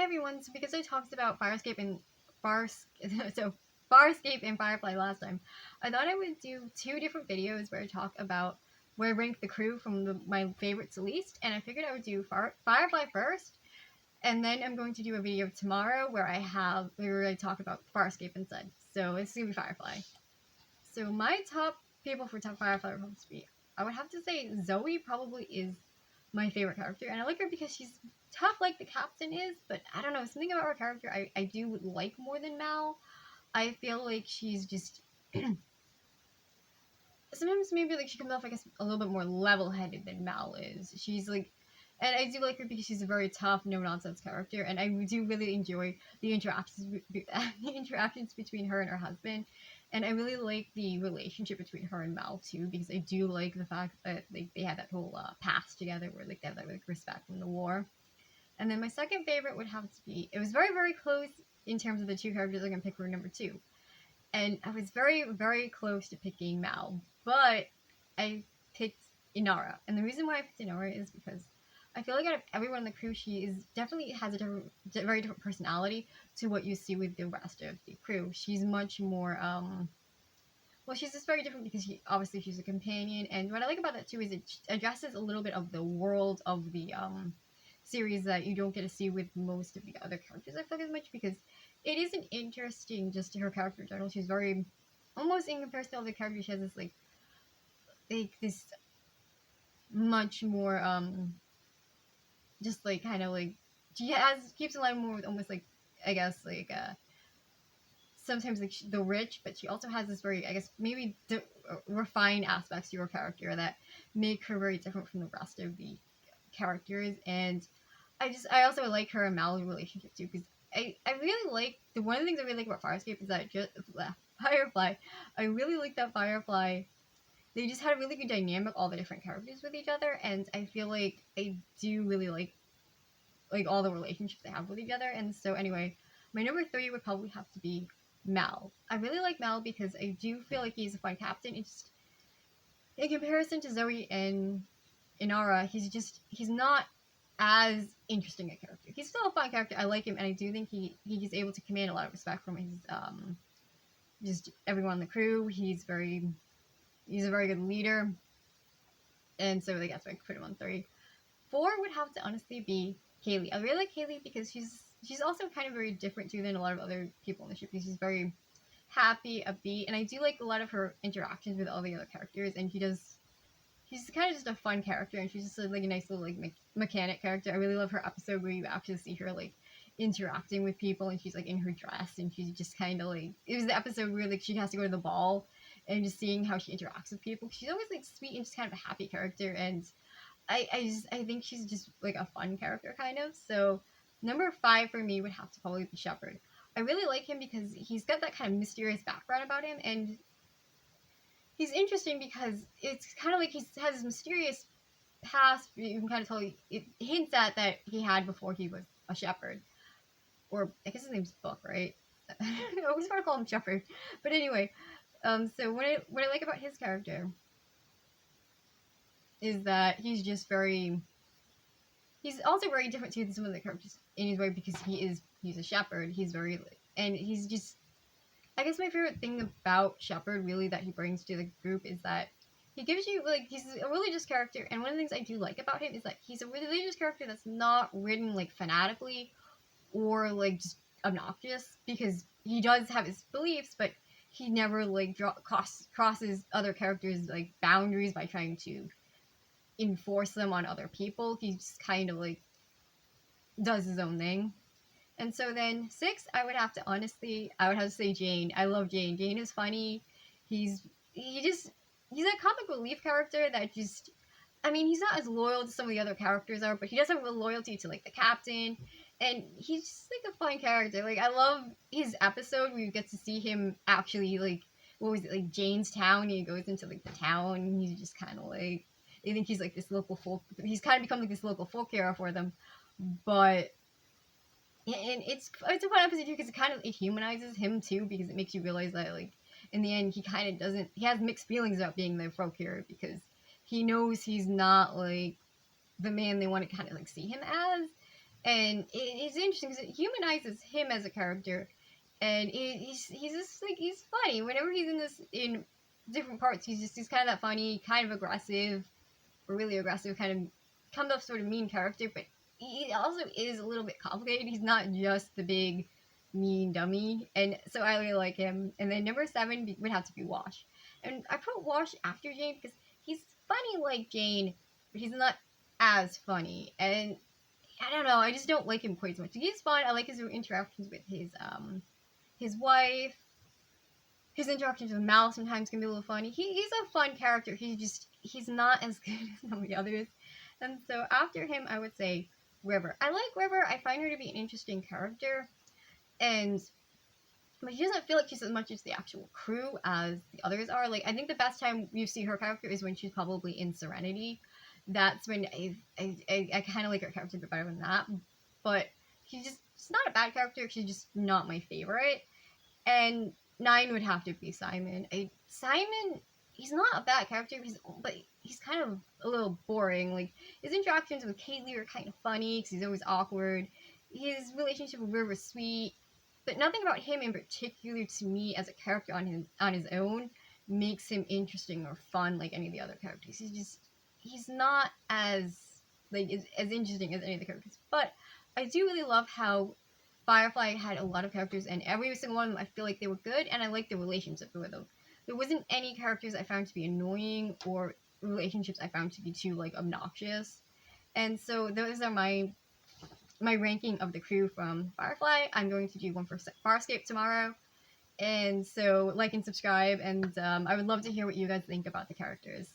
everyone, so because I talked about so Farscape and Firefly last time, I thought I would do two different videos where I talk about where I rank the crew from my favorites to least, and I figured I would do Firefly first, and then I'm going to do a video tomorrow where I talk about Farscape instead. So it's gonna be Firefly. So my top people for top Firefly would be, I would have to say Zoe probably is my favorite character, and I like her because she's tough like the captain is, but I don't know, something about her character I do like more than Mal. I feel like she's just sometimes maybe like she comes off, I guess, a little bit more level-headed than Mal is. She's like, and I do like her because she's a very tough, no-nonsense character, and I do really enjoy the interactions between her and her husband, and I really like the relationship between her and Mal too, because I do like the fact that like they had that whole past together where like they have that like respect from the war. And then my second favorite would have to be, it was very very close in terms of the two characters I'm gonna pick for number two, and I was very very close to picking Mal, but I picked Inara, and the reason why I picked Inara is because I feel like out of everyone on the crew, she is definitely has a very different personality to what you see with the rest of the crew. She's much more well, she's just very different because she's a companion, and what I like about that too is it addresses a little bit of the world of the series that you don't get to see with most of the other characters. I feel like as much because it isn't interesting just her character in general. She's very almost in comparison to other characters. She has this like this much more just like kind of like she keeps in line more with almost like I guess like sometimes like the rich, but she also has this very I guess maybe refined aspects to her character that make her very different from the rest of the characters. And I also like her and Mallory relationship too, because I really like one of the things I really like about Farscape is that just Firefly. I really like that Firefly. They just had a really good dynamic, all the different characters with each other, and I feel like I do really like all the relationships they have with each other. And so anyway, my number three would probably have to be Mal. I really like Mal because I do feel like he's a fun captain. It's just, in comparison to Zoe and Inara, he's not as interesting a character. He's still a fun character. I like him, and I do think he's able to command a lot of respect from his just everyone on the crew. He's a very good leader, and so like that's why I put him on three. Four would have to honestly be Kaylee. I really like Kaylee because she's also kind of very different too than a lot of other people in the ship. Because she's very happy, upbeat, and I do like a lot of her interactions with all the other characters. And she's kind of just a fun character, and she's just like a nice little like mechanic character. I really love her episode where you actually see her like interacting with people, and she's like in her dress, and she's just kind of like, it was the episode where like she has to go to the ball, and just seeing how she interacts with people. She's always like sweet and just kind of a happy character, and I think she's just like a fun character kind of. So number five for me would have to probably be Shepard. I really like him because he's got that kind of mysterious background about him, and he's interesting because it's kind of like he has this mysterious past. You can kind of tell it hints at that he had before he was a shepherd, or I guess his name's Book, right? I always want to call him Shepherd, but anyway. So what I like about his character is that he's just very. He's also very different too than some of the characters in his way because he's a shepherd. He's very and he's just. I guess my favorite thing about Shepard really that he brings to the group is that he gives you like he's a religious character, and one of the things I do like about him is that he's a religious character that's not written like fanatically or like just obnoxious, because he does have his beliefs, but he never like crosses other characters like boundaries by trying to enforce them on other people. He just kind of like does his own thing. And so then six, I would have to say Jane. I love Jane. Jane is funny. He's a comic relief character that just, I mean, he's not as loyal to some of the other characters are, but he does have a loyalty to like the captain, and he's just like a fun character. Like I love his episode where you get to see him actually like, what was it, like Jane's town, and he goes into like the town, and he's just kind of like, I think he's like this local folk. He's kind of become like this local folk hero for them, but. And it's a fun episode too because it humanizes him too, because it makes you realize that like in the end he has mixed feelings about being the folk hero, because he knows he's not like the man they want to kind of like see him as, and it's interesting because it humanizes him as a character, and he's just like he's funny whenever he's in different parts. He's kind of that funny, kind of aggressive, or really aggressive, kind of sort of mean character, but he also is a little bit complicated. He's not just the big mean dummy, and so I really like him. And then number 7 would have to be Wash, and I put Wash after Jane because he's funny like Jane, but he's not as funny. And I don't know, I just don't like him quite so much. He's fun. I like his interactions with his wife. His interactions with Mal sometimes can be a little funny. He's a fun character. He's not as good as some of the others. And so after him, I would say River. I like River. I find her to be an interesting character, and but she doesn't feel like she's as much as the actual crew as the others are. Like I think the best time you see her character is when she's probably in Serenity. That's when I kind of like her character a bit better than that. But she's not a bad character. She's just not my favorite. And 9 would have to be Simon. Simon, he's not a bad character, but he's kind of a little boring. Like his interactions with Kaylee are kind of funny because he's always awkward. His relationship with River is sweet, but nothing about him in particular to me as a character on his own makes him interesting or fun like any of the other characters. He's not as interesting as any of the characters. But I do really love how Firefly had a lot of characters, and every single one of them I feel like they were good, and I liked the relationships with them. There wasn't any characters I found to be annoying or relationships I found to be too obnoxious. And so those are my ranking of the crew from Firefly. I'm going to do one for Farscape tomorrow. And so like and subscribe, and I would love to hear what you guys think about the characters.